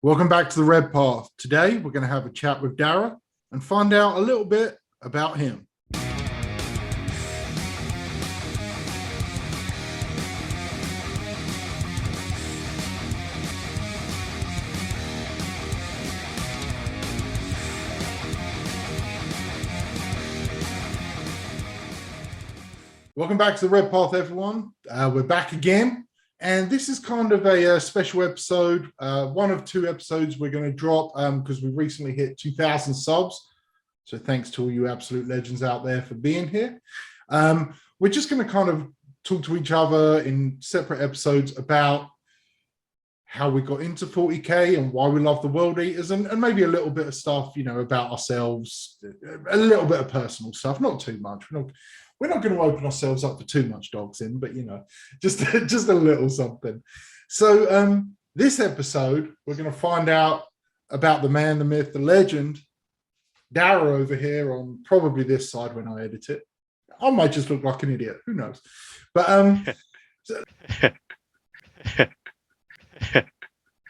Welcome back to the Red Path. Today, we're going to have a chat with Dara and find out a little bit about him. Welcome back to the Red Path, everyone. We're back again. And this is kind of a special episode, one of two episodes we're going to drop because we recently hit 2,000 subs. So thanks to all you absolute legends out there for being here. We're just going to kind of talk to each other in separate episodes about how we got into 40K and why we love the World Eaters and maybe a little bit of stuff, about ourselves, a little bit of personal stuff, not too much. We're not going to open ourselves up for too much dogs in, but just a little something. So this episode, we're going to find out about the man, the myth, the legend, Dara over here on probably this side when I edit it. I might just look like an idiot. Who knows? But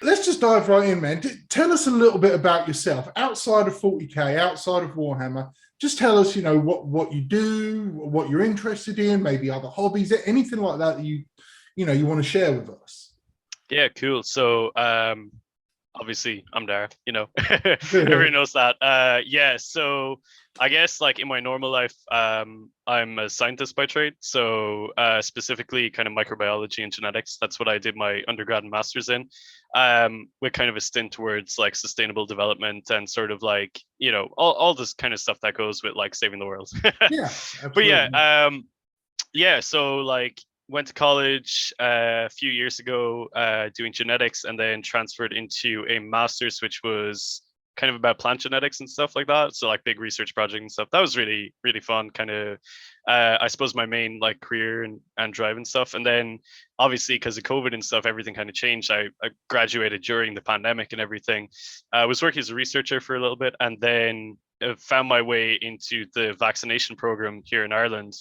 let's just dive right in, man. Tell us a little bit about yourself outside of 40K, outside of Warhammer. Just tell us, what you do, what you're interested in, maybe other hobbies, anything like that you want to share with us. Yeah, cool. So, obviously I'm Dara, everyone knows that. So I guess like in my normal life, I'm a scientist by trade. So, specifically kind of microbiology and genetics. That's what I did my undergrad and master's in. With kind of a stint towards like sustainable development and sort of like, all this kind of stuff that goes with like saving the world. Yeah, absolutely. But so like went to college a few years ago doing genetics and then transferred into a master's, which was kind of about plant genetics and stuff like that. So like big research project and stuff. That was really, really fun. Kind of, I suppose my main like career and drive and stuff. And then obviously because of COVID and stuff, everything kind of changed. I graduated during the pandemic and everything. I was working as a researcher for a little bit and then found my way into the vaccination program here in Ireland.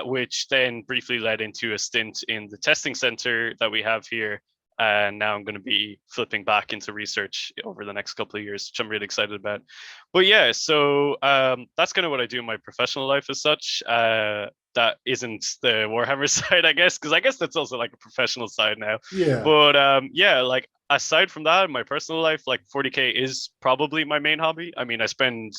Which then briefly led into a stint in the testing center that we have here. And now I'm going to be flipping back into research over the next couple of years, which I'm really excited about. But yeah, so that's kind of what I do in my professional life as such. That isn't the Warhammer side, I guess, because I guess that's also like a professional side now. Yeah. But like aside from that, in my personal life, like 40K is probably my main hobby. I mean, I spend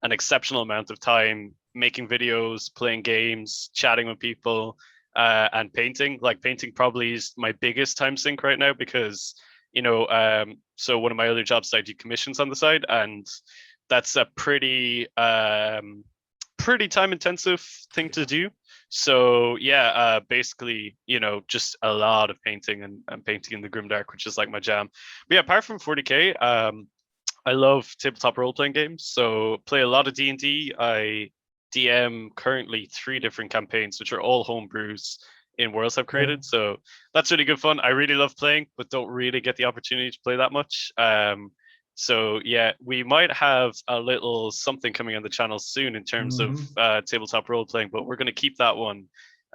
an exceptional amount of time making videos, playing games, chatting with people, and painting. Like painting probably is my biggest time sink right now because, so one of my other jobs, I do commissions on the side, and that's a pretty time intensive thing to do. So yeah, basically, just a lot of painting and painting in the Grimdark, which is like my jam. But yeah, apart from 40K, I love tabletop role-playing games, so play a lot of D&D. I DM currently 3 different campaigns, which are all homebrews in worlds I've created. So that's really good fun. I really love playing, but don't really get the opportunity to play that much. So yeah, we might have a little something coming on the channel soon in terms of tabletop role-playing, but we're going to keep that one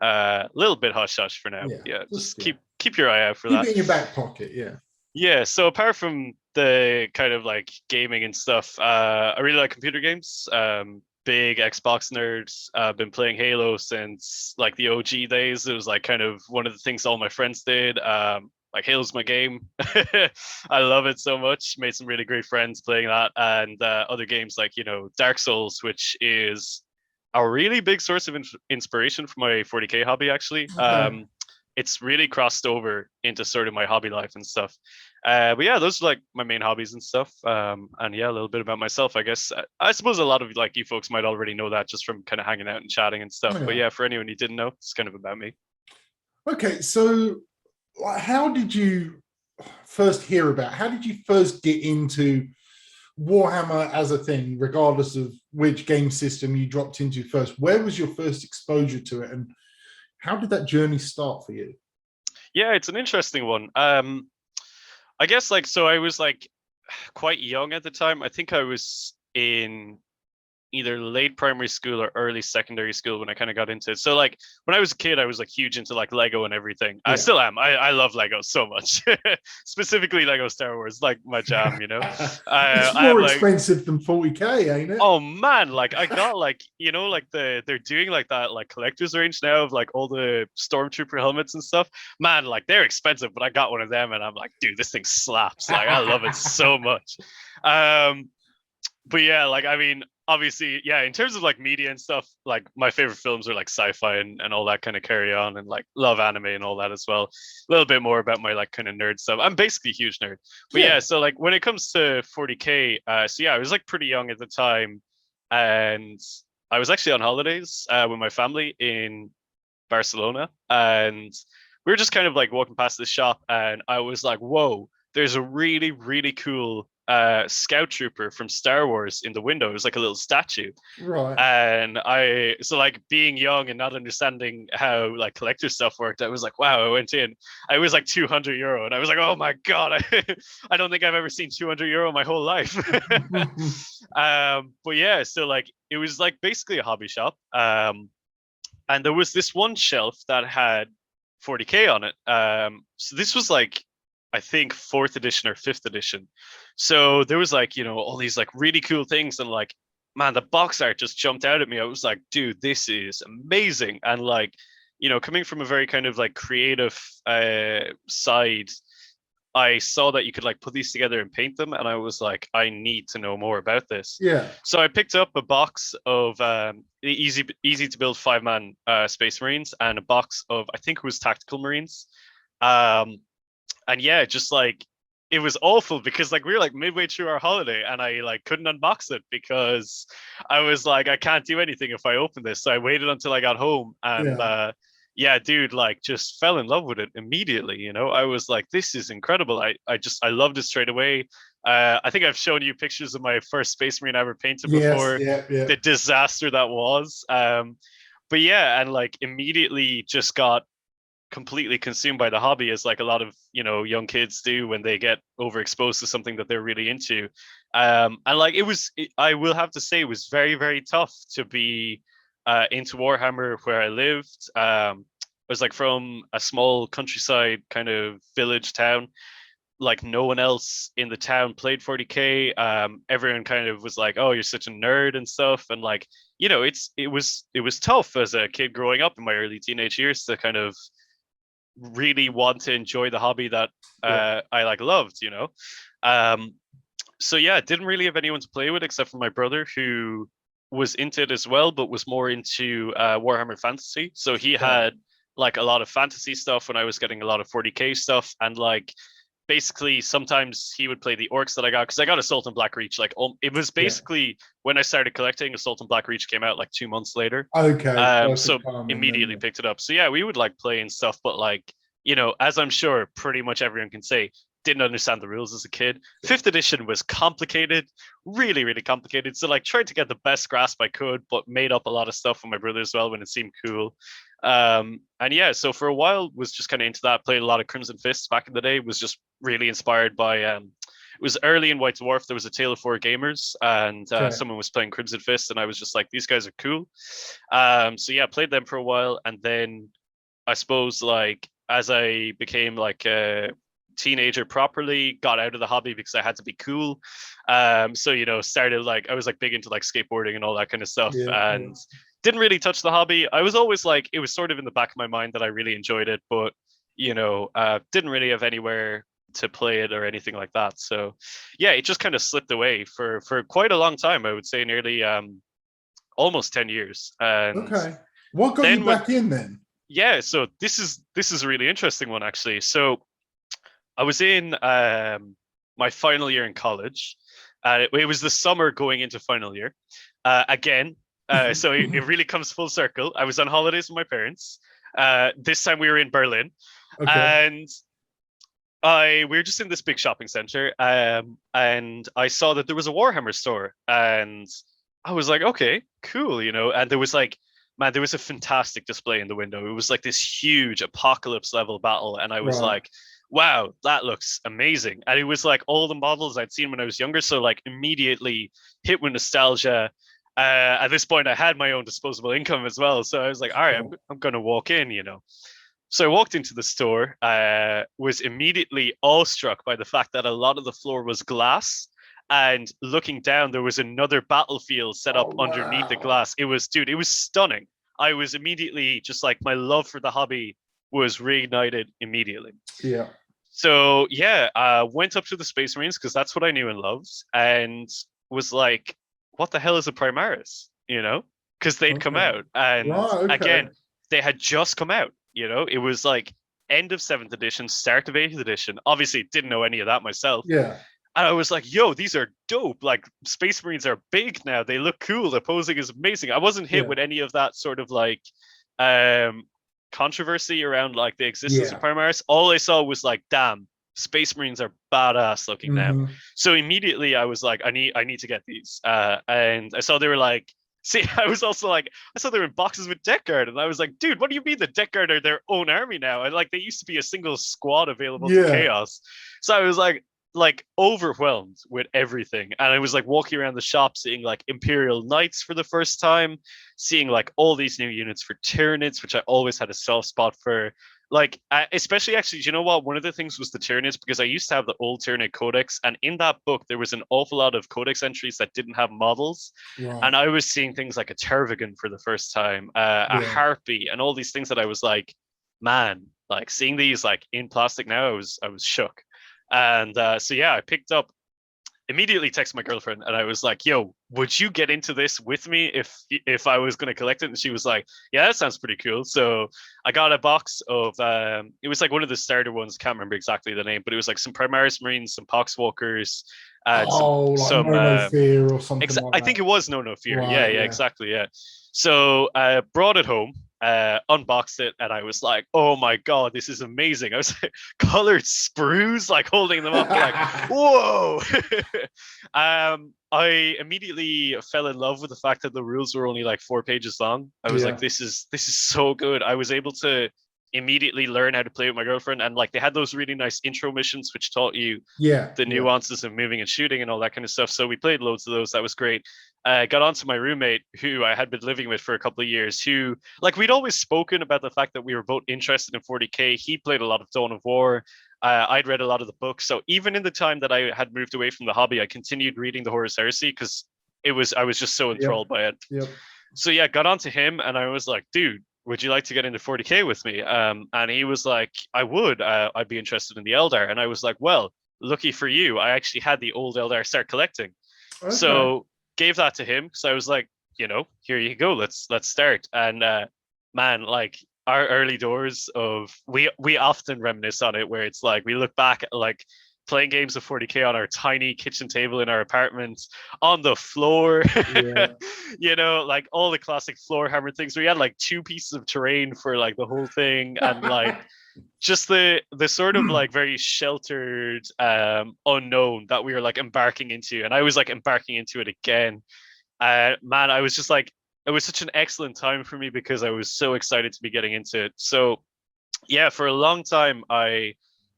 a little bit hush-hush for now. Yeah, just keep your eye out for that. Keep it in your back pocket, yeah. Yeah, so apart from the kind of like gaming and stuff, I really like computer games. Big Xbox nerds. I've been playing Halo since like the OG days. It was like kind of one of the things all my friends did. Like Halo's my game. I love it so much. Made some really great friends playing that, and other games like Dark Souls, which is a really big source of inspiration for my 40K hobby. Actually, it's really crossed over into sort of my hobby life and stuff. But yeah, those are like my main hobbies and stuff. And yeah, a little bit about myself, I guess. I suppose a lot of like you folks might already know that just from kind of hanging out and chatting and stuff. But yeah, for anyone who didn't know, it's kind of about me. Okay, so how did you first hear about, how did you first get into Warhammer as a thing, regardless of which game system you dropped into first? Where was your first exposure to it, and how did that journey start for you? Yeah, it's an interesting one. I guess so I was like quite young at the time. I think I was in either late primary school or early secondary school when I kind of got into it. So like when I was a kid, I was like huge into like Lego and everything. I still am. I love Lego so much. Specifically Lego Star Wars, like my jam, you know. It's I have more like expensive than 40k, ain't it? oh man, like I got like like they're doing like that like collector's range now of like all the stormtrooper helmets and stuff. Man, like they're expensive, but I got one of them and I'm like, dude, this thing slaps. Like I love it so much. Um but yeah, like I mean, obviously, yeah, in terms of like media and stuff, like my favorite films are like sci-fi and all that kind of carry on, and like love anime and all that as well. A little bit more about my like kind of nerd stuff. I'm basically a huge nerd. But yeah, so like when it comes to 40k, so yeah, I was like pretty young at the time, and I was actually on holidays with my family in Barcelona, and we were just kind of like walking past the shop, and I was like, whoa, there's a really, really cool scout trooper from Star Wars in the window. It was like a little statue. Right. And so like being young and not understanding how like collector stuff worked, I was like, wow, I went in. I was like €200. And I was like, oh my God, I don't think I've ever seen €200 in my whole life. But yeah, so like it was like basically a hobby shop. And there was this one shelf that had 40k on it. So this was like, I think 4th edition or 5th edition. So there was like, all these like really cool things. And like, man, the box art just jumped out at me. I was like, dude, this is amazing. And like, coming from a very kind of like creative side, I saw that you could like put these together and paint them. And I was like, I need to know more about this. Yeah. So I picked up a box of easy to build 5-man Space Marines and a box of, I think it was Tactical Marines. And yeah, just like it was awful because like we were like midway through our holiday and I like couldn't unbox it because I was like, I can't do anything if I open this. So I waited until I got home and yeah, dude, like just fell in love with it immediately. I was like, this is incredible. I loved it straight away. I think I've shown you pictures of my first Space Marine I ever painted before. The disaster that was. But yeah, and like immediately just got completely consumed by the hobby, as like a lot of young kids do when they get overexposed to something that they're really into. And like I will have to say it was very, very tough to be into Warhammer where I lived. I was like from a small countryside kind of village town. Like no one else in the town played 40k. Everyone kind of was like, oh, you're such a nerd and stuff. And like, it was tough as a kid growing up in my early teenage years to kind of really want to enjoy the hobby that I like loved. So yeah, didn't really have anyone to play with except for my brother, who was into it as well, but was more into Warhammer Fantasy. So he had like a lot of fantasy stuff when I was getting a lot of 40k stuff. And like basically sometimes he would play the orcs that I got, because I got Assault on Black Reach. Like it was basically when I started collecting, Assault on Black Reach came out like 2 months later. Okay. So immediately picked it up. So yeah, we would like play and stuff, but like, as I'm sure pretty much everyone can say, didn't understand the rules as a kid. 5th edition was complicated, really, really complicated. So like tried to get the best grasp I could, but made up a lot of stuff with my brother as well when it seemed cool. And yeah, so for a while was just kind of into that. Played a lot of Crimson Fists back in the day. Was just really inspired by it was early in White Dwarf. There was a Tale of Four Gamers, and someone was playing Crimson Fist, and I was just like, these guys are cool. So yeah, played them for a while, and then I suppose like as I became like a teenager properly, got out of the hobby because I had to be cool. So started like I was like big into like skateboarding and all that kind of stuff, and didn't really touch the hobby. I was always like, it was sort of in the back of my mind that I really enjoyed it, but didn't really have anywhere to play it or anything like that. So yeah, it just kind of slipped away for quite a long time. I would say nearly almost 10 years. And what got you back in then? Yeah, so this is a really interesting one actually. So I was in my final year in college. It was the summer going into final year. Again, so it really comes full circle. I was on holidays with my parents. This time we were in Berlin. And we were just in this big shopping center, and I saw that there was a Warhammer store, and I was like, okay, cool, and there was like, man, there was a fantastic display in the window. It was like this huge apocalypse level battle, and I was like, wow, that looks amazing. And it was like all the models I'd seen when I was younger, so like immediately hit with nostalgia. At this point, I had my own disposable income as well, so I was like, all right, Sure. I'm going to walk in, So I walked into the store, was immediately awestruck by the fact that a lot of the floor was glass. And looking down, there was another battlefield set up Oh underneath the wow. glass. It was, dude, it was stunning. I was immediately just like, my love for the hobby was reignited immediately. Yeah. So yeah, went up to the Space Marines because that's what I knew and loved, and was like, "What the hell is a Primaris?" Because they'd come Okay. out, and Right. Okay. again, they had just come out. It was like end of seventh edition, start of eighth edition. Obviously, didn't know any of that myself, Yeah. and I was like, "Yo, these are dope! Like Space Marines are big now. They look cool. The posing is amazing." I wasn't hit Yeah. with any of that sort of like um controversy around like the existence of Yeah. Primaris. All I saw was like, damn, Space Marines are badass looking now. Hmm. So immediately I was like, I need to get these. And I saw they were like, see, I was also like, I saw they were in boxes with Deck Guard, and I was like, dude, what do you mean the Deck Guard are their own army now? And like they used to be a single squad available to Yeah. Chaos. So I was like overwhelmed with everything, and I was like walking around the shop seeing like Imperial Knights for the first time, seeing like all these new units for Tyranids, which I always had a soft spot for. Like, especially actually, do you know what? One of the things was the Tyranids, because I used to have the old Tyranid Codex, and in that book there was an awful lot of Codex entries that didn't have models, Right. and I was seeing things like a Tervigan for the first time, a Yeah. Harpy, and all these things that I was like, man, like seeing these like in plastic now, I was shook. And so yeah, I picked up, immediately texted my girlfriend, and I was like, "Yo, would you get into this with me if I was going to collect it?" And she was like, "Yeah, that sounds pretty cool." So I got a box of it was like one of the starter ones. Can't remember exactly the name, but it was like some Primaris Marines, some Poxwalkers, some Oh, like some. no fear or something like I that. think it was No Fear. Yeah, Right. yeah, Yeah. exactly. Yeah. So brought it home, unboxed it, and I was like, "Oh my god, this is amazing!" I was like, colored sprues, like holding them up, like, "Whoa!" I immediately fell in love with the fact that the rules were only like 4 pages long. I was like, Yeah. "This is so good." I was able to immediately learn how to play with my girlfriend, and like they had those really nice intro missions which taught you Yeah. the Yeah. nuances of moving and shooting and all that kind of stuff. So we played loads of those. That was great. Got on to my roommate, who I had been living with for a couple of years, who, like, we'd always spoken about the fact that we were both interested in 40K. He played a lot of Dawn of War. I'd read a lot of the books. So even in the time that I had moved away from the hobby, I continued reading the Horus Heresy because I was just so Yep. enthralled by it. Yep. So yeah, got on to him, and I was like, dude, would you like to get into 40K with me? And he was like, I would. I'd be interested in the Eldar. And I was like, well, lucky for you, I actually had the old Eldar start collecting. Okay. So gave that to him. So I was like, here you go. Let's start. And man, like our early doors of we often reminisce on it, where it's like we look back at like playing games of 40K on our tiny kitchen table in our apartment, on the floor, Yeah. like all the classic floor hammer things. We had like 2 pieces of terrain for like the whole thing, and like just the sort of like very sheltered unknown that we were like embarking into, and I was like embarking into it again. Man, I was just like, it was such an excellent time for me because I was so excited to be getting into it. So yeah, for a long time I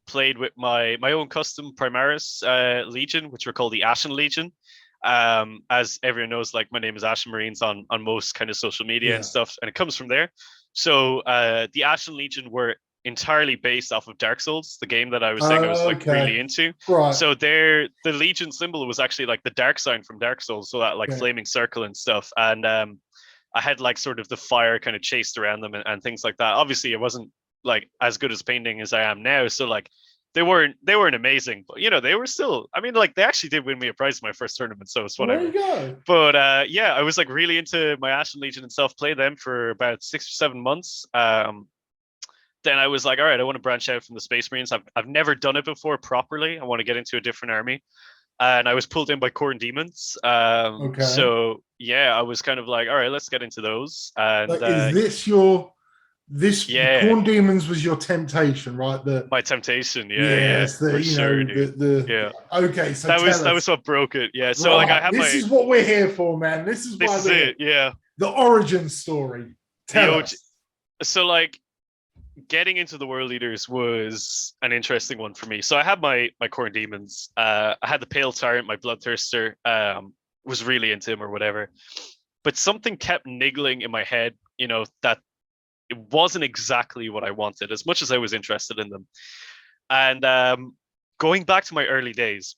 played with my own custom Primaris Legion, which were called the Ashen Legion. As everyone knows, like my name is Ashen Marines on most kind of social media and Yeah. stuff, and it comes from there. So the Ashen Legion were entirely based off of Dark Souls, the game that I was saying I was like Okay. really into. Right. So the Legion symbol was actually like the dark sign from Dark Souls, so that like Okay. flaming circle and stuff. And I had like sort of the fire kind of chased around them and things like that. Obviously, it wasn't like as good as painting as I am now, so like they weren't amazing, but they were still. I mean, like they actually did win me a prize in my first tournament, so it's Well, there you whatever. go. But yeah, I was like really into my Ashen Legion and stuff. Played them for about 6 or 7 months. Then I was like, all right, I want to branch out from the Space Marines. I've never done it before properly. I want to get into a different army, and I was pulled in by Khorne Demons. Okay. So yeah, I was kind of like, all right, let's get into those. And But is this your the yeah, corn demons was your temptation, right? The my temptation. Yeah, yeah, yes, the for sure, dude. the Yeah, okay, so that was tell that was us. what broke it. Yeah, so like I Right. had This my. is what we're here for, man. This is This why is we're here. it. Yeah, The origin story. the Tell OG. us. So like getting into the world leaders was an interesting one for me. So I had my Khorne Demons. I had the Pale Tyrant, my Bloodthirster. Was really into him or whatever. but something kept niggling in my head, that it wasn't exactly what I wanted, as much as I was interested in them. And going back to my early days,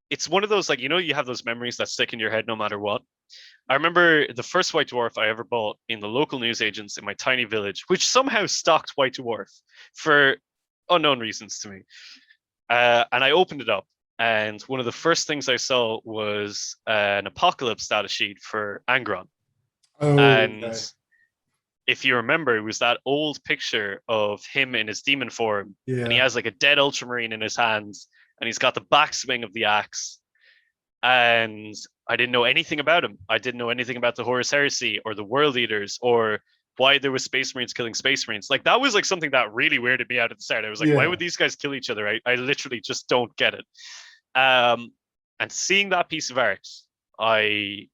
it's one of those, like, you have those memories that stick in your head no matter what. I remember the first White Dwarf I ever bought in the local newsagents in my tiny village, which somehow stocked White Dwarf for unknown reasons to me. And I opened it up, and one of the first things I saw was an apocalypse data sheet for Angron. Oh, And okay. if you remember, it was that old picture of him in his demon form, and he Yeah. has like a dead ultramarine in his hands, and he's got the backswing of the axe. And I didn't know anything about him. I didn't know anything about the Horus Heresy or the World Eaters or why there was Space Marines killing Space Marines. Like, that was like something that really weirded me out at the start. I was like, why Yeah. would these guys kill each other? I literally just don't get it. Um, and seeing that piece of art, I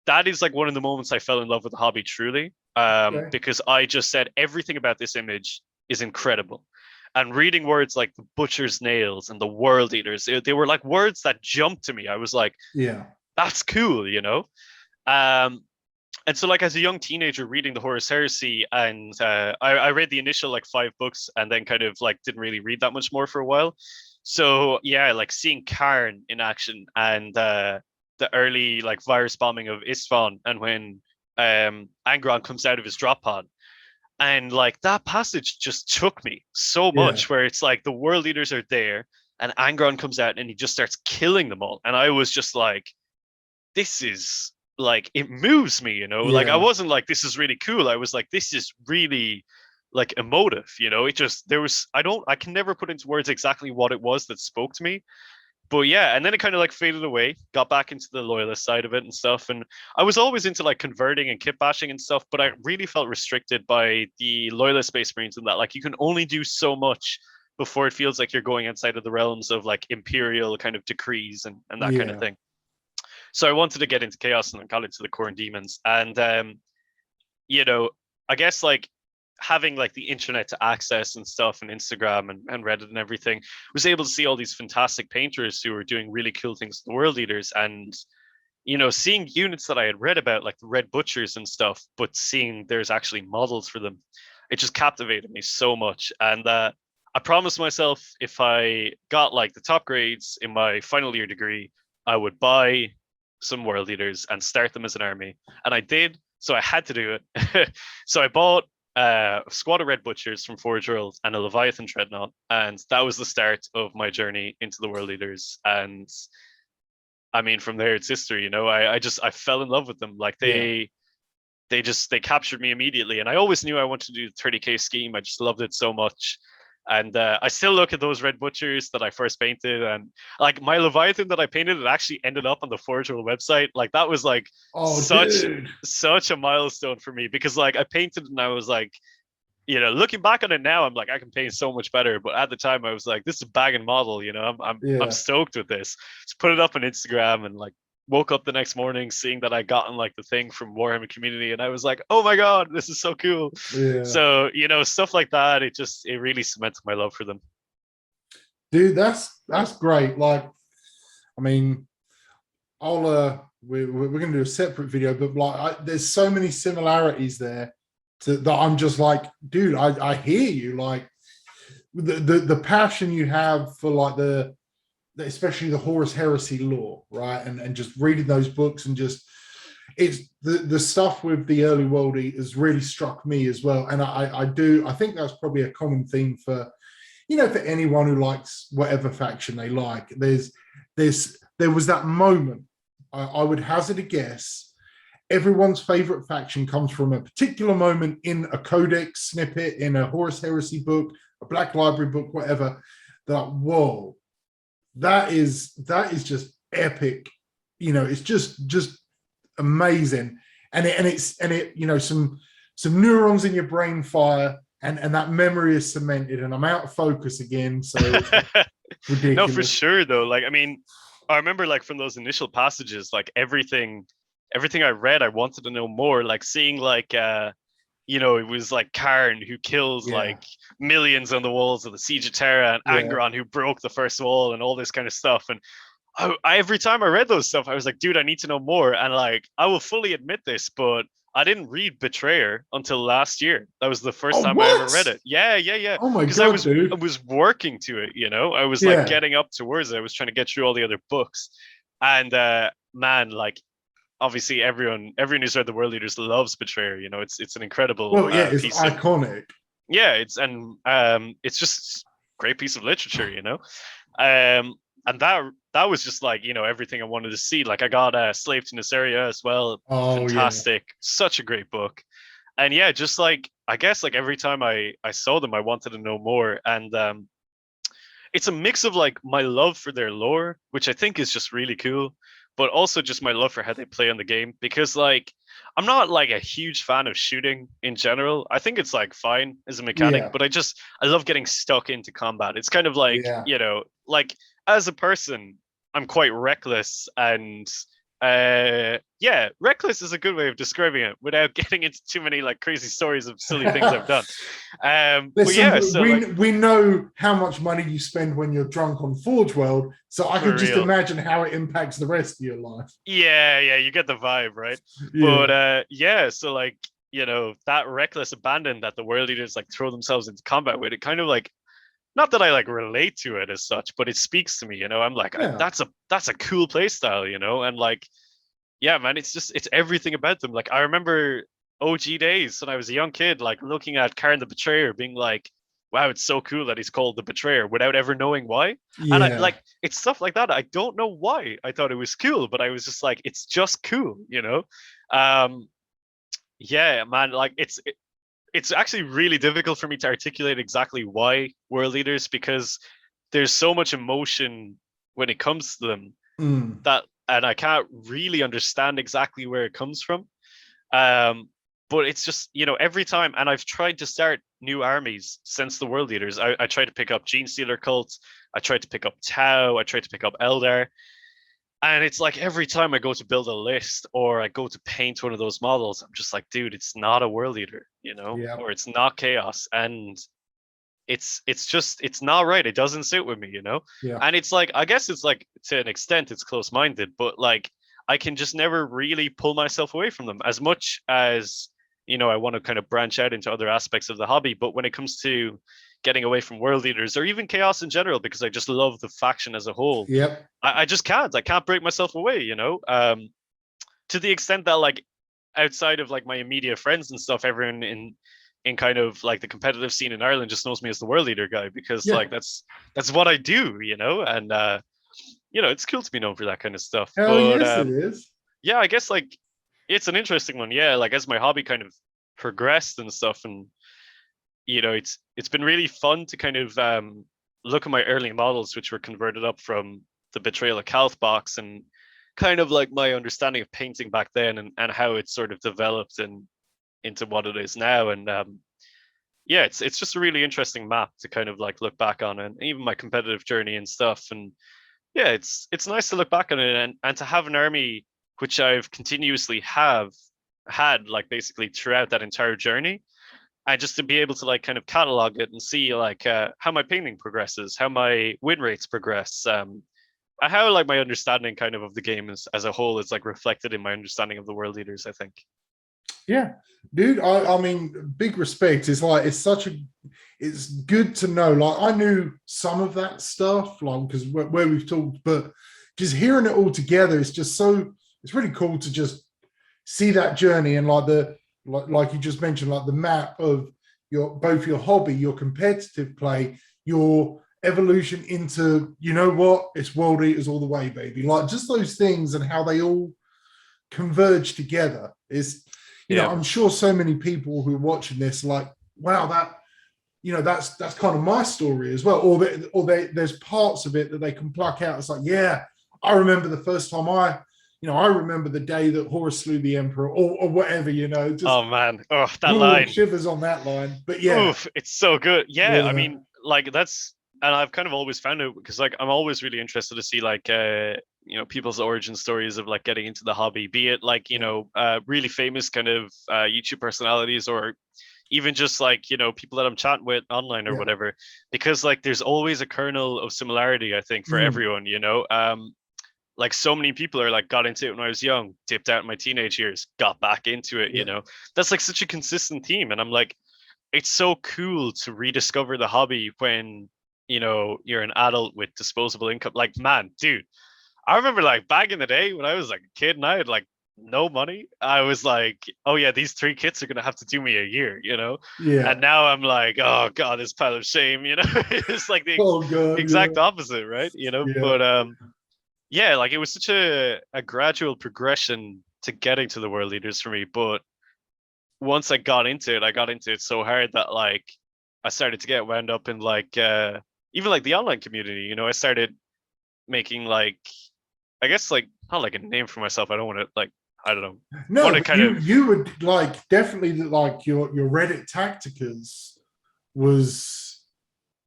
that is like one of the moments I fell in love with the hobby truly. Okay. Because I just said everything about this image is incredible. And reading words like the butcher's nails and the world eaters, they were like words that jumped to me. I was like, Yeah. that's cool. Um, and so, like, as a young teenager reading the Horus Heresy, and I read the initial like 5 books and then kind of like didn't really read that much more for a while. So yeah, like seeing Khorne in action, and the early like virus bombing of Isfahan, and when Angron comes out of his drop pod, and like that passage just took me so Yeah. much, where it's like the world leaders are there, and Angron comes out and he just starts killing them all, and I was just like, this is like, it moves me. Like, I Yeah. wasn't like, this is really cool. I was like, this is really like emotive. It just, I can never put into words exactly what it was that spoke to me. But yeah, and then it kind of like faded away, got back into the loyalist side of it and stuff. And I was always into like converting and kit bashing and stuff, but I really felt restricted by the loyalist Space Marines, in that like you can only do so much before it feels like you're going outside of the realms of like imperial kind of decrees and that kind of Yeah. thing. So I wanted to get into chaos, and I got into the Khorne demons. And you know, I guess like having like the internet to access and stuff, and Instagram and Reddit and everything, was able to see all these fantastic painters who were doing really cool things to the world leaders. And seeing units that I had read about, like the Red Butchers and stuff, but seeing there's actually models for them, it just captivated me so much. And I promised myself, if I got like the top grades in my final year degree, I would buy some world leaders and start them as an army. And I did, so I had to do it. So I bought a squad of Red Butchers from Forge World and a Leviathan Dreadnought, and that was the start of my journey into the world leaders. And I mean, from there it's history. I fell in love with them. Like, Yeah. they captured me immediately, and I always knew I wanted to do the 30k scheme. I just loved it so much. And I still look at those Red Butchers that I first painted, and like my Leviathan that I painted, it actually ended up on the Forge World website. Like, that was like Oh, such dude. such a milestone for me, because like I painted and I was like, looking back on it now, I'm like, I can paint so much better. But at the time, I was like, this is a bagging model. I'm Yeah. stoked with this. Just put it up on Instagram, and like woke up the next morning seeing that I gotten like the thing from Warhammer Community, and I was like, oh my god, this is so cool. Yeah. So stuff like that, it really cemented my love for them. Dude, that's great. Like, I mean, I'll we're gonna do a separate video, but like there's so many similarities there that I'm just like, dude, I hear you. Like the passion you have for like especially the Horus Heresy lore, right? And just reading those books, and just it's the stuff with the early world has really struck me as well. And I think that's probably a common theme for for anyone who likes whatever faction they like. There was that moment. I would hazard a guess. Everyone's favorite faction comes from a particular moment in a codex snippet, in a Horus Heresy book, a Black Library book, whatever. That, whoa, that is just epic. It's just amazing. And it some neurons in your brain fire, and that memory is cemented, and I'm out of focus again. So it's No, for ridiculous. sure though. Like, I mean, I remember like from those initial passages, like everything I read, I wanted to know more. Like seeing like it was like Khorne who kills Yeah. like millions on the walls of the Siege of Terra, and Yeah. Angron who broke the first wall, and all this kind of stuff. And every time I read those stuff, I was like, dude, I need to know more. And like, I will fully admit this, but I didn't read Betrayer until last year. That was the first Oh, time I ever read what? it. Yeah, yeah, yeah. Oh my Because God, I dude. was working to it, you know. I was like Yeah. getting up towards it. I was trying to get through all the other books, and man, like obviously everyone who's read the World Leaders loves Betrayer. You know, it's an incredible Well, yeah, it's piece of iconic. yeah. It's just great piece of literature. You know, um, and that was just like everything I wanted to see. Like I got Slave to Nasseria as well. Oh, yeah. Fantastic, such a great book. And yeah, just like I guess like every time I saw them, I wanted to know more. And it's a mix of like my love for their lore, which I think is just really cool, but also just my love for how they play on the game. Because like I'm not like a huge fan of shooting in general. I think it's like fine as a mechanic, Yeah. but I love getting stuck into combat. It's kind of like, Yeah. like as a person, I'm quite reckless and yeah, reckless is a good way of describing it without getting into too many like crazy stories of silly things I've done. But yeah, Listen, so like we know how much money you spend when you're drunk on Forge World, so I can for just real. imagine how it impacts the rest of your life. Yeah, yeah, you get the vibe, right? But Yeah. yeah, so like, that reckless abandon that the world leaders like throw themselves into combat with, it kind of like not that I like relate to it as such, but it speaks to me, I'm like, Yeah. that's a cool play style, and like, yeah, man, it's everything about them. Like I remember OG days when I was a young kid, like looking at Karen the Betrayer, being like, wow, it's so cool that he's called the Betrayer without ever knowing why. And I Yeah. like it's stuff like that. I don't know why I thought it was cool, but I was just like, it's just cool. Um, yeah, man, like it's actually really difficult for me to articulate exactly why world leaders because there's so much emotion when it comes to them Mm. that and I can't really understand exactly where it comes from. Um, but it's just every time, and I've tried to start new armies since the World Leaders. I tried to pick up Gene Stealer Cult. I tried to pick up Tau. I tried to pick up Eldar. And it's like every time I go to build a list or I go to paint one of those models, I'm just like, dude, it's not a World Leader, Yeah. or it's not Chaos, and it's not right. It doesn't sit with me. Yeah. And it's like I guess it's like to an extent it's close minded, but like I can just never really pull myself away from them as much as I want to kind of branch out into other aspects of the hobby. But when it comes to getting away from world leaders or even chaos in general, because I just love the faction as a whole, Yep. I just can't. I can't break myself away. To the extent that like outside of like my immediate friends and stuff, everyone in kind of like the competitive scene in Ireland just knows me as the world leader guy because Yeah. like that's what I do. And it's cool to be known for that kind of stuff. Hell But yes, it is. yeah, I guess like it's an interesting one. Yeah, like as my hobby kind of progressed and stuff, and it's been really fun to kind of look at my early models, which were converted up from the Betrayal of Calth box, and kind of like my understanding of painting back then, and how it sort of developed and into what it is now. And yeah, it's just a really interesting map to kind of like look back on, and even my competitive journey and stuff. And yeah, it's nice to look back on it and to have an army which I've continuously have had like basically throughout that entire journey, and just to be able to like kind of catalog it and see like how my painting progresses, how my win rates progress, how like my understanding kind of the game is as a whole is like reflected in my understanding of the world leaders, I think. Yeah, dude. I mean, big respect. It's like it's good to know. Like I knew some of that stuff, like because where we've talked, but just hearing it all together, it's just so. It's really cool to just see that journey and like like you just mentioned, like the map of both your hobby, your competitive play, your evolution into what it's world eaters all the way, baby. Like just those things and how they all converge together is Yeah. I'm sure so many people who are watching this like, wow, that's kind of my story as well, there's parts of it that they can pluck out. It's like, yeah, I remember the first time I remember the day that Horus slew the emperor, or whatever, just Oh man, oh that line. shivers on that line. But yeah, Oof, it's so good. Yeah, I yeah, mean, like that's, and I've kind of always found it because like I'm always really interested to see like people's origin stories of like getting into the hobby, be it like really famous kind of YouTube personalities or even just like people that I'm chatting with online or yeah. whatever, because like there's always a kernel of similarity I think for Mm, everyone. like so many people are like got into it when I was young, dipped out in my teenage years, got back into it, Yeah. you know. That's like such a consistent theme. And I'm like, it's so cool to rediscover the hobby when, you know, you're an adult with disposable income. Like, man, dude, I remember like back in the day when I was like a kid and I had like no money, I was like, oh yeah, these 3 kits are gonna have to do me a year, you know. Yeah. And now I'm like, oh god, this pile of shame, you know. It's like the Oh god. Yeah. exact opposite, right? You know, Yeah. but yeah, like it was such a gradual progression to getting to the world leaders for me. But once I got into it so hard that like I started to get wound up in like even like the online community, you know. I started making like, I guess like not like a name for myself. I don't want to like, I don't know. No, Want to but kind of, you would like definitely like your Reddit Tacticas was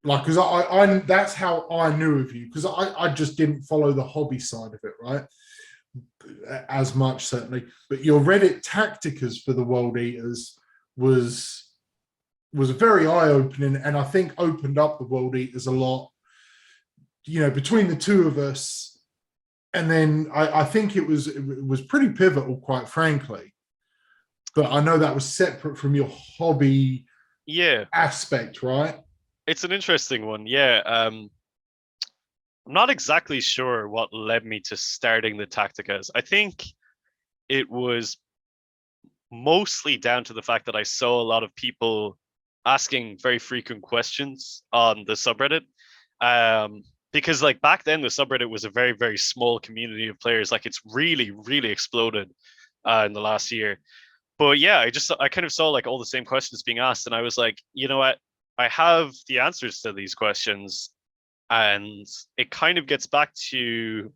like, because I that's how I knew of you, because I just didn't follow the hobby side of it, right, as much certainly, but your Reddit Tacticas for the World Eaters was very eye-opening, and I think opened up the World Eaters a lot, you know, between the two of us. And then I think it was pretty pivotal, quite frankly. But I know that was separate from your hobby yeah, aspect, right? it's an interesting one. Yeah. I'm not exactly sure what led me to starting the Tacticas. I think it was mostly down to the fact that I saw a lot of people asking very frequent questions on the subreddit. Because like back then the subreddit was a very, very small community of players. Like it's really, really exploded in the last year. But yeah, I kind of saw like all the same questions being asked, and I was like, you know what? I have the answers to these questions, and it kind of gets back to,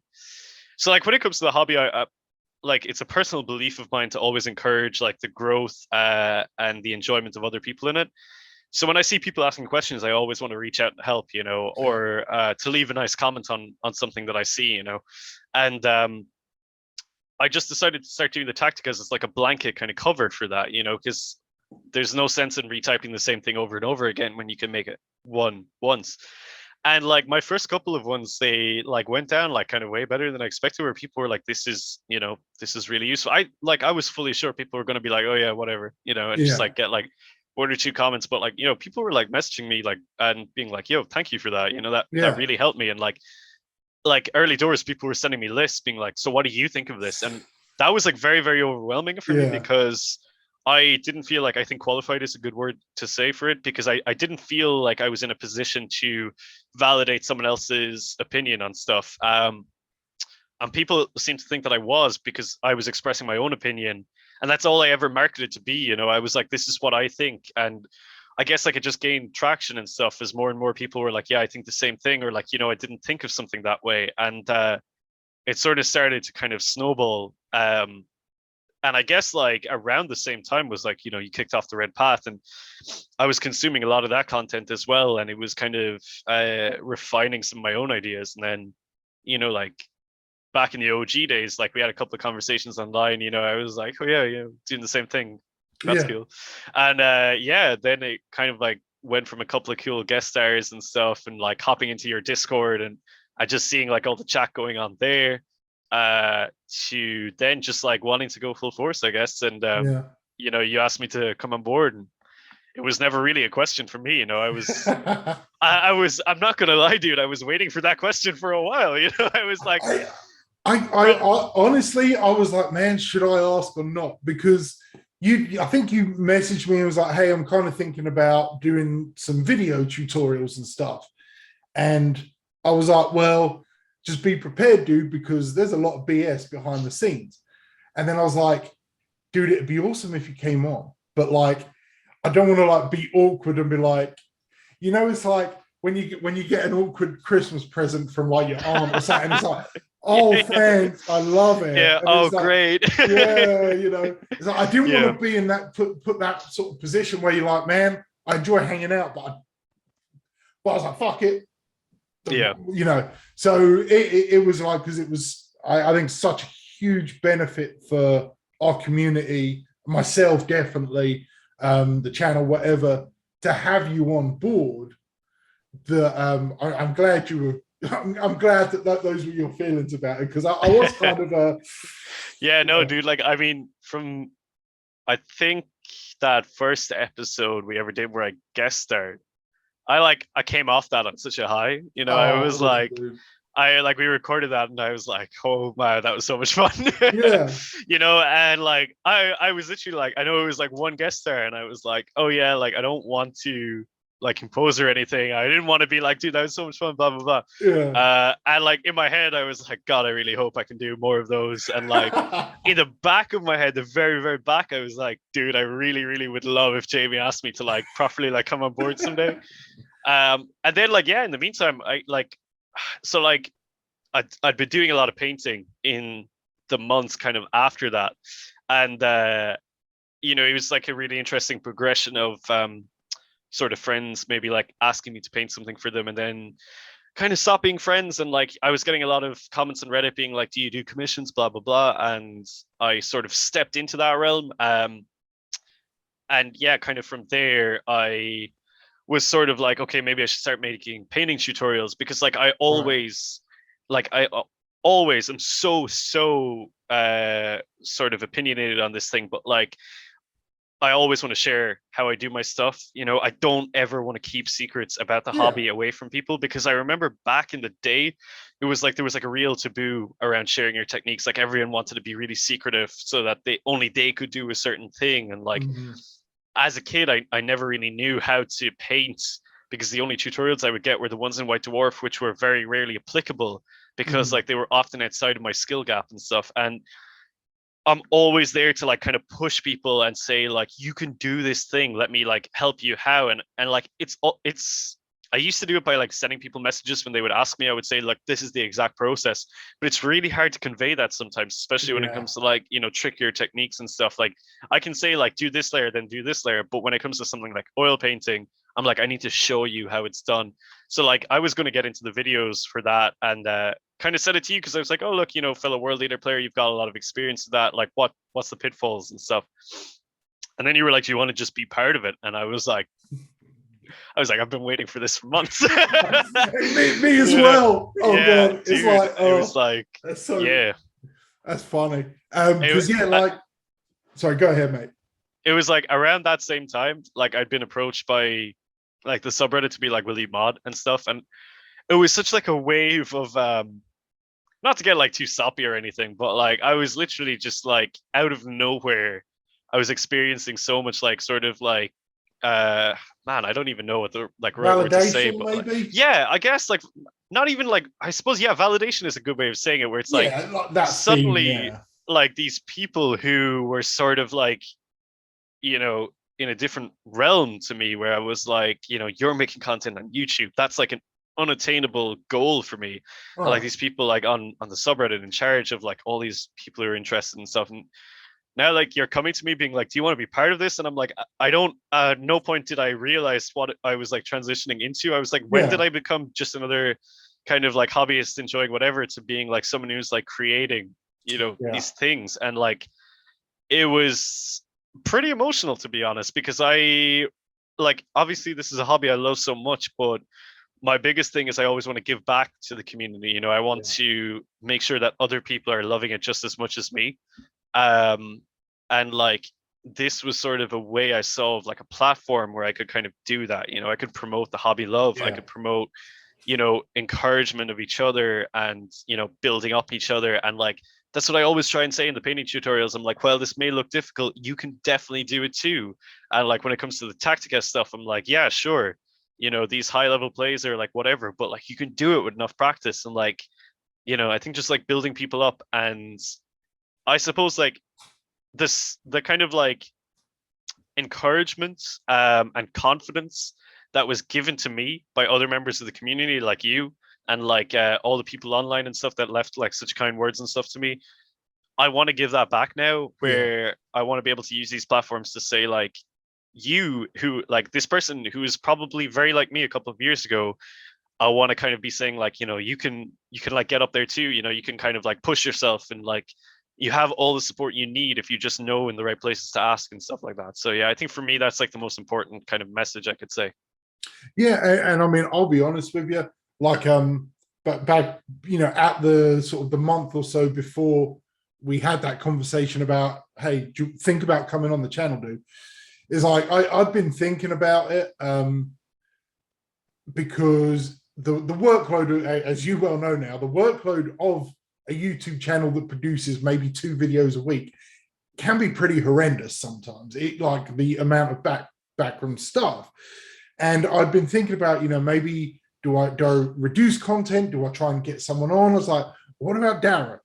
so like when it comes to the hobby, I like it's a personal belief of mine to always encourage like the growth and the enjoyment of other people in it. So when I see people asking questions, I always want to reach out and help, you know, or to leave a nice comment on something that I see, you know. And I just decided to start doing the Tacticas as like a blanket kind of cover for that, you know, because there's no sense in retyping the same thing over and over again when you can make it one once. And like my first couple of ones, they like went down like kind of way better than I expected, where people were like, this is, you know, this is really useful. I was fully sure people were going to be like, oh yeah, whatever, you know, and just Yeah. like get like one or two comments. But like, you know, people were like messaging me like and being like, yo, thank you for that. You know, that Yeah. really helped me. And like early doors, people were sending me lists being like, so what do you think of this? And that was like very, very overwhelming for me, Yeah. because I didn't feel like, I think qualified is a good word to say for it, because I didn't feel like I was in a position to validate someone else's opinion on stuff. And people seem to think that I was, because I was expressing my own opinion. And that's all I ever marketed to be. You know, I was like, this is what I think. And I guess like it just gained traction and stuff as more and more people were like, yeah, I think the same thing. Or like, you know, I didn't think of something that way. And it sort of started to kind of snowball. And I guess like around the same time was like, you know, you kicked off the Red Path, and I was consuming a lot of that content as well. And it was kind of refining some of my own ideas. And then, you know, like back in the OG days, like we had a couple of conversations online, you know, I was like, oh yeah, yeah, doing the same thing. That's Yeah. cool. And yeah, then it kind of like went from a couple of cool guest stars and stuff, and like hopping into your Discord and I just seeing like all the chat going on there, to then just like wanting to go full force, I guess. And Yeah. you know, you asked me to come on board, and it was never really a question for me. You know, I was, I'm not gonna lie, dude, I was waiting for that question for a while. You know, I was like, I honestly, I was like, man, should I ask or not? Because I think you messaged me and was like, hey, I'm kind of thinking about doing some video tutorials and stuff. And I was like, well, just be prepared, dude, because there's a lot of BS behind the scenes. And then I was like, dude, it'd be awesome if you came on. But like, I don't want to like be awkward and be like, you know, it's like when you get an awkward Christmas present from like your aunt or something, it's like, oh, yeah, thanks, I love it. yeah, And oh, it's like, great. yeah, you know, it's like, I didn't Yeah, want to be in that put that sort of position where you're like, man, I enjoy hanging out, but I was like, fuck it, yeah, you know. So it was like, because it was, I think, such a huge benefit for our community, myself definitely, the channel, whatever, to have you on board. I'm glad you were I'm glad that those were your feelings about it, because I was kind of Yeah, no, dude. Like, I mean, I think that first episode we ever did where I guest starred, I came off that on such a high. I was awesome, like, dude. we recorded that and I was like, oh man, that was so much fun. Yeah. And like I was literally like, I know it was like one guest star, and I was like, oh yeah, like I don't want to like impose or anything. I didn't want to be like, dude, that was so much fun, blah blah blah. Yeah. And like in my head, I was like, God, I really hope I can do more of those. And like in the back of my head, the very, very back, I was like, dude, I really, really would love if Jamie asked me to like properly like come on board someday. And then like, yeah, in the meantime, so like I'd been doing a lot of painting in the months kind of after that. And it was like a really interesting progression of sort of friends maybe like asking me to paint something for them, and then kind of stop being friends. And like I was getting a lot of comments on Reddit being like, do you do commissions, blah blah blah. And I sort of stepped into that realm. And yeah, kind of from there I was sort of like, okay, maybe I should start making painting tutorials, because like Right. I always am so sort of opinionated on this thing, but like I always want to share how I do my stuff. I don't ever want to keep secrets about the Yeah. hobby away from people, because I remember back in the day, it was like there was like a real taboo around sharing your techniques. Like everyone wanted to be really secretive so that they could do a certain thing. And like Mhm. as a kid, I never really knew how to paint, because the only tutorials I would get were the ones in White Dwarf, which were very rarely applicable because Mhm. like they were often outside of my skill gap and stuff. And I'm always there to like kind of push people and say like, you can do this thing. Let me like help you how. And like it's I used to do it by like sending people messages when they would ask me. I would say like, this is the exact process, but it's really hard to convey that sometimes, especially when it Yeah. comes to like trickier techniques and stuff. Like I can say like, do this layer, then do this layer, but when it comes to something like oil painting, I'm like, I need to show you how it's done. So like I was going to get into the videos for that, and kind of said it to you because I was like, oh look, fellow world leader player, you've got a lot of experience with that. Like what's the pitfalls and stuff. And then you were like, do you want to just be part of it? And I was like, I've been waiting for this for months. Me as well. Oh Yeah, god, it's dude. like, It was oh, like, that's so yeah. that's funny. It, Because yeah, like, sorry, go ahead, mate. it was like around that same time, like I'd been approached by like the subreddit to be like, will you mod and stuff. And it was such like a wave of not to get like too soppy or anything, but like I was literally just like out of nowhere, I was experiencing so much like sort of like uh man, I don't even know what the like right word to say, Validation, but like maybe. yeah, I guess like not even like, I suppose, yeah, validation is a good way of saying it, where it's like Yeah, like that scene. suddenly Yeah. like these people who were sort of like, you know, in a different realm to me, where I was like, you're making content on YouTube. That's like an unattainable goal for me. And like Right. these people like on the subreddit in charge of like all these people who are interested in stuff. And now like you're coming to me being like, do you want to be part of this? And I'm like, I don't, no point did I realize what I was like transitioning into. I was like, when did Yeah. I become just another kind of like hobbyist enjoying whatever, to being like someone who's like creating, Yeah. these things. And like it was pretty emotional, to be honest, because I like, obviously this is a hobby I love so much, but my biggest thing is I always want to give back to the community. I want Yeah. to make sure that other people are loving it just as much as me. um and like this was sort of a way I saw of like a platform where I could kind of do that. I could promote the hobby love, I Yeah. could promote encouragement of each other, and building up each other. And like that's what I always try and say in the painting tutorials. I'm like, well, this may look difficult, you can definitely do it too. And like when it comes to the tactica stuff, I'm like, yeah, sure, these high level plays are like whatever, but like you can do it with enough practice. And like, I think just like building people up. And I suppose like the kind of like encouragement and confidence that was given to me by other members of the community, like you, and like all the people online and stuff that left like such kind words and stuff to me. I want to give that back now, Yeah. where I want to be able to use these platforms to say like, you who like this person who is probably very like me a couple of years ago, I want to kind of be saying like, you can like get up there too. You can kind of like push yourself, and like you have all the support you need if you just know in the right places to ask and stuff like that. So yeah, I think for me that's like the most important kind of message I could say. Yeah. And I mean, I'll be honest with you. Like, but back, at the sort of the month or so before we had that conversation about, hey, do you think about coming on the channel, dude? Is like I've been thinking about it, because the workload, as you well know now, the workload of a YouTube channel that produces maybe 2 videos a week can be pretty horrendous sometimes. It, like the amount of background stuff. And I've been thinking about, maybe do I reduce content? Do I try and get someone on? I was like, what about Dara?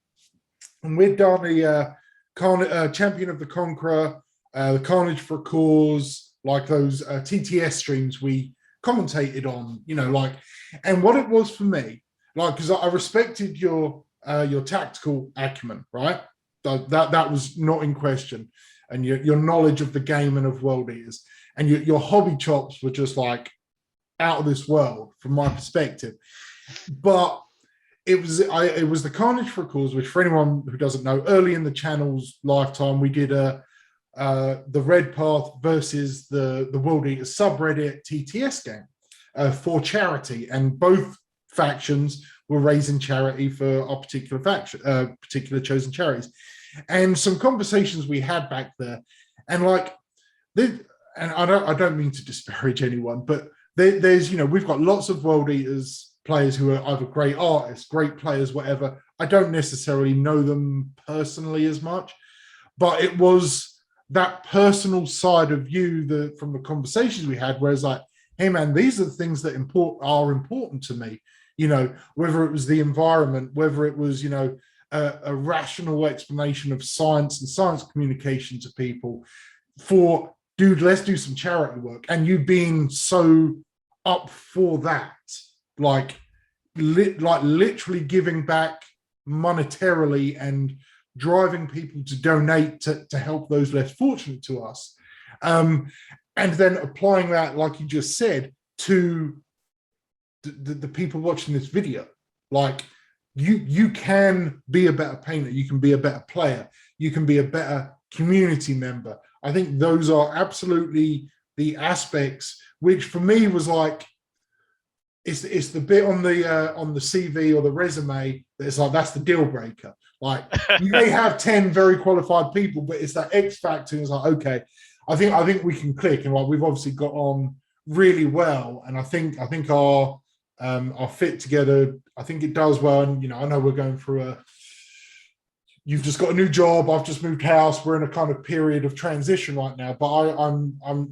And we've done a champion of the Conqueror, the Carnage for a Cause, like those TTS streams we commentated on, and what it was for me, like, because I respected your tactical acumen, right? That was not in question, and your knowledge of the game and of World Eaters, and your hobby chops were just like out of this world from my perspective. But it was the Carnage for a Cause, which, for anyone who doesn't know, early in the channel's lifetime, we did the Red Path versus the World Eaters subreddit TTS game for charity, and both factions were raising charity for our particular faction, particular chosen charities. And some conversations we had back there, and like, and I don't mean to disparage anyone, but there's, we've got lots of World Eaters players who are either great artists, great players, whatever. I don't necessarily know them personally as much, but it was that personal side of you from the conversations we had, where it's like, hey man, these are the things that are important to me. Whether it was the environment, whether it was, a rational explanation of science and science communication to people, for, dude, let's do some charity work. And you being so up for that, like literally giving back monetarily and driving people to donate to help those less fortunate to us. And then applying that, like you just said, to the people watching this video. Like, you can be a better painter, you can be a better player, you can be a better community member. I think those are absolutely the aspects which for me was like, it's the bit on the CV or the resume that's like, that's the deal breaker. Like, you may have 10 very qualified people, but it's that X factor. And it's like, okay, I think we can click, and like, we've obviously got on really well, and I think our fit together, I think it does well. And I know we're going through you've just got a new job, I've just moved house, we're in a kind of period of transition right now, but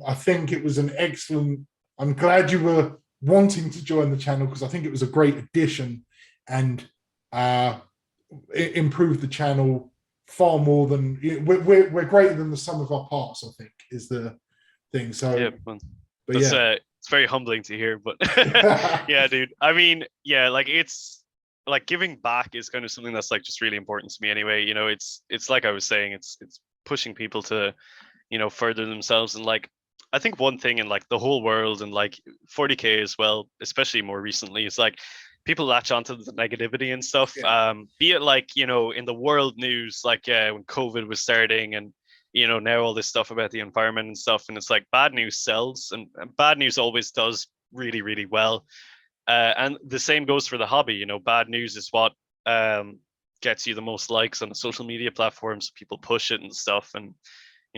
I think it was an excellent, I'm glad you were wanting to join the channel, because I think it was a great addition, and it improved the channel far more than, we're greater than the sum of our parts, I think, is the thing. So yeah, but it's very humbling to hear, but yeah, dude, I mean, yeah, like, it's like, giving back is kind of something that's like just really important to me anyway. It's like I was saying, it's pushing people to further themselves. And like, I think one thing in like the whole world, and like 40k as well, especially more recently, is like, people latch onto the negativity and stuff. Yeah. Be it like, in the world news, like when COVID was starting, and now all this stuff about the environment and stuff, and it's like, bad news sells, and bad news always does really, really well. And the same goes for the hobby. Bad news is what gets you the most likes on the social media platforms. People push it and stuff, and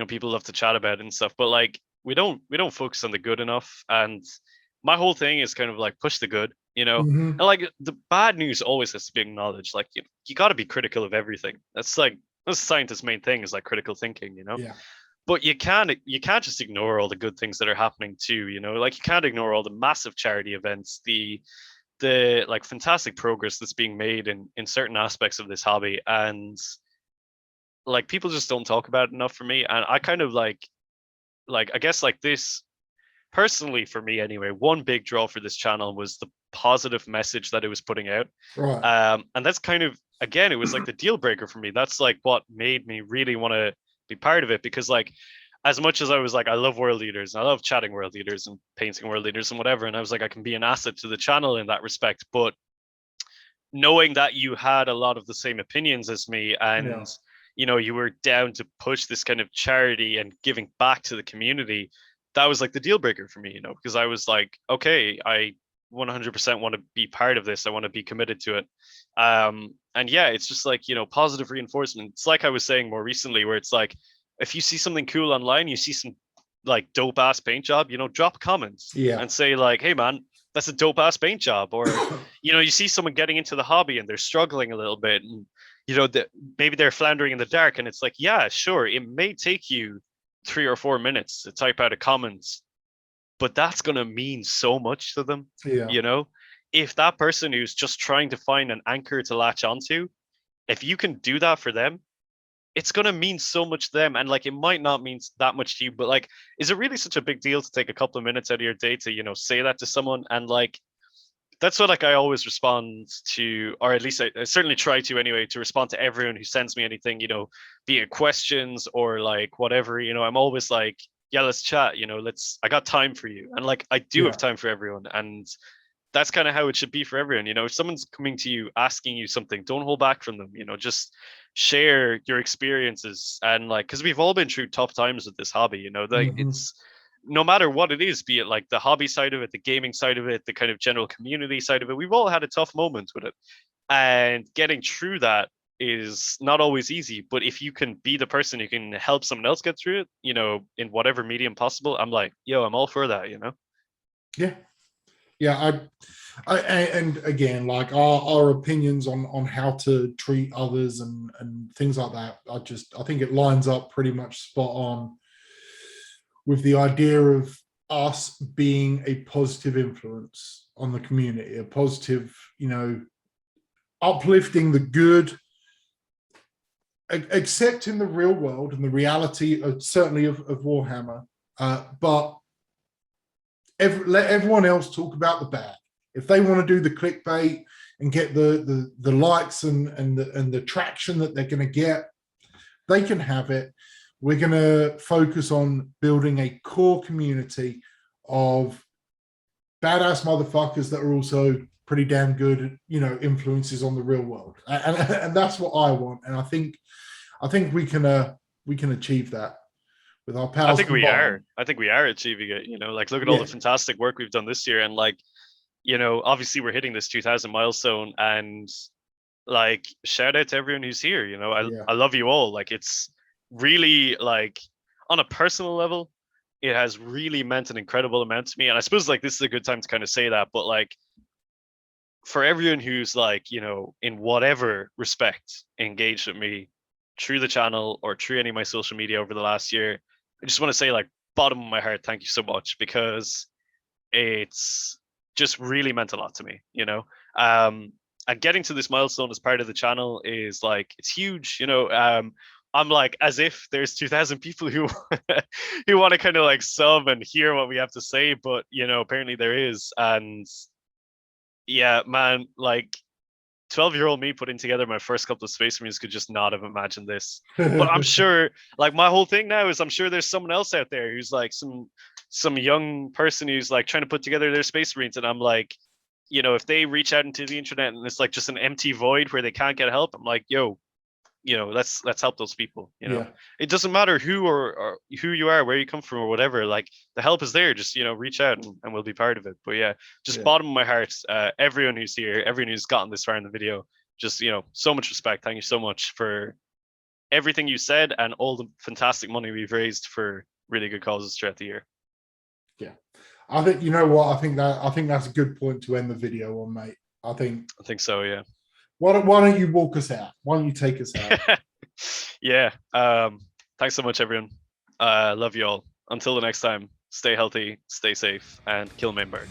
people love to chat about it and stuff. But like, we don't focus on the good enough. And my whole thing is kind of like, push the good. Mm-hmm. And like, the bad news always has to be acknowledged. Like, you got to be critical of everything. That's the scientist's main thing, is like critical thinking. Yeah. But you can't just ignore all the good things that are happening too. Like, you can't ignore all the massive charity events, the like fantastic progress that's being made in certain aspects of this hobby. And like, people just don't talk about it enough for me. And I kind of like I guess, like, this personally, for me anyway, one big draw for this channel was the positive message that it was putting out. Right. And that's kind of, again, it was like the deal breaker for me. That's like what made me really want to be part of it, because like, as much as I was like, I love World Eaters, and I love chatting World Eaters and painting World Eaters and whatever, and I was like, I can be an asset to the channel in that respect. But knowing that you had a lot of the same opinions as me, and Yeah. you were down to push this kind of charity and giving back to the community, that was like the deal breaker for me, because I was like, okay, I 100% want to be part of this. I want to be committed to it. And yeah, it's just like, positive reinforcement. It's like I was saying more recently, where it's like, if you see something cool online, you see some like dope ass paint job, drop comments Yeah. and say like, hey man, that's a dope ass paint job. Or, you see someone getting into the hobby and they're struggling a little bit, and maybe they're floundering in the dark, and it's like, yeah, sure, it may take you 3 or 4 minutes to type out a comment, but that's going to mean so much to them. Yeah. If that person who's just trying to find an anchor to latch onto, if you can do that for them, it's going to mean so much to them. And like, it might not mean that much to you, but like, is it really such a big deal to take a couple of minutes out of your day to, say that to someone? And like, that's what like I always respond to, or at least I certainly try to anyway, to respond to everyone who sends me anything, be it questions or like whatever, I'm always like, yeah, let's chat, I got time for you. And like, I do have time for everyone. And that's kind of how it should be for everyone. If someone's coming to you, asking you something, don't hold back from them, just share your experiences. And like, because we've all been through tough times with this hobby, like it's, no matter what it is, be it like the hobby side of it, the gaming side of it, the kind of general community side of it, we've all had a tough moment with it. And getting through that is not always easy. But if you can be the person who can help someone else get through it, in whatever medium possible, I'm like, yo, I'm all for that, Yeah. Yeah. And again, like our opinions on how to treat others and things like that, I think it lines up pretty much spot on with the idea of us being a positive influence on the community, a positive, uplifting the good, accepting the real world and the reality of, certainly of Warhammer, but let everyone else talk about the bad. If they want to do the clickbait and get the likes and the traction that they're going to get, they can have it. We're going to focus on building a core community of badass motherfuckers that are also pretty damn good, influences on the real world, and that's what I want. And I think we can achieve that with our powers. I think we are achieving it. Like, look at all the fantastic work we've done this year, and like, obviously we're hitting this 2,000 milestone, and like, shout out to everyone who's here. I love you all. Like, it's really, like, on a personal level, it has really meant an incredible amount to me. And I suppose like this is a good time to kind of say that, but like, for everyone who's like, in whatever respect engaged with me through the channel or through any of my social media over the last year, I just want to say, like, bottom of my heart, thank you so much, because it's just really meant a lot to me, and getting to this milestone as part of the channel is like, it's huge, I'm like, as if there's 2,000 people who who want to kind of like sub and hear what we have to say, but apparently there is. And yeah, man, like, 12-year-old me putting together my first couple of Space Marines could just not have imagined this. But I'm sure, like, my whole thing now is I'm sure there's someone else out there who's like some young person who's like trying to put together their Space Marines, and I'm like, if they reach out into the internet and it's like just an empty void where they can't get help, I'm like, yo, let's help those people. It doesn't matter who or who you are, where you come from, or whatever. Like, the help is there. Just reach out and we'll be part of it. But yeah, just bottom of my heart, everyone who's here, everyone who's gotten this far in the video, just so much respect. Thank you so much for everything you said and all the fantastic money we've raised for really good causes throughout the year. Yeah, I think, you know what, I think that's a good point to end the video on, mate. I think so. Yeah. Why don't you walk us out? Why don't you take us out? Yeah. Thanks so much, everyone. Love you all. Until the next time, stay healthy, stay safe, and kill Mainburg.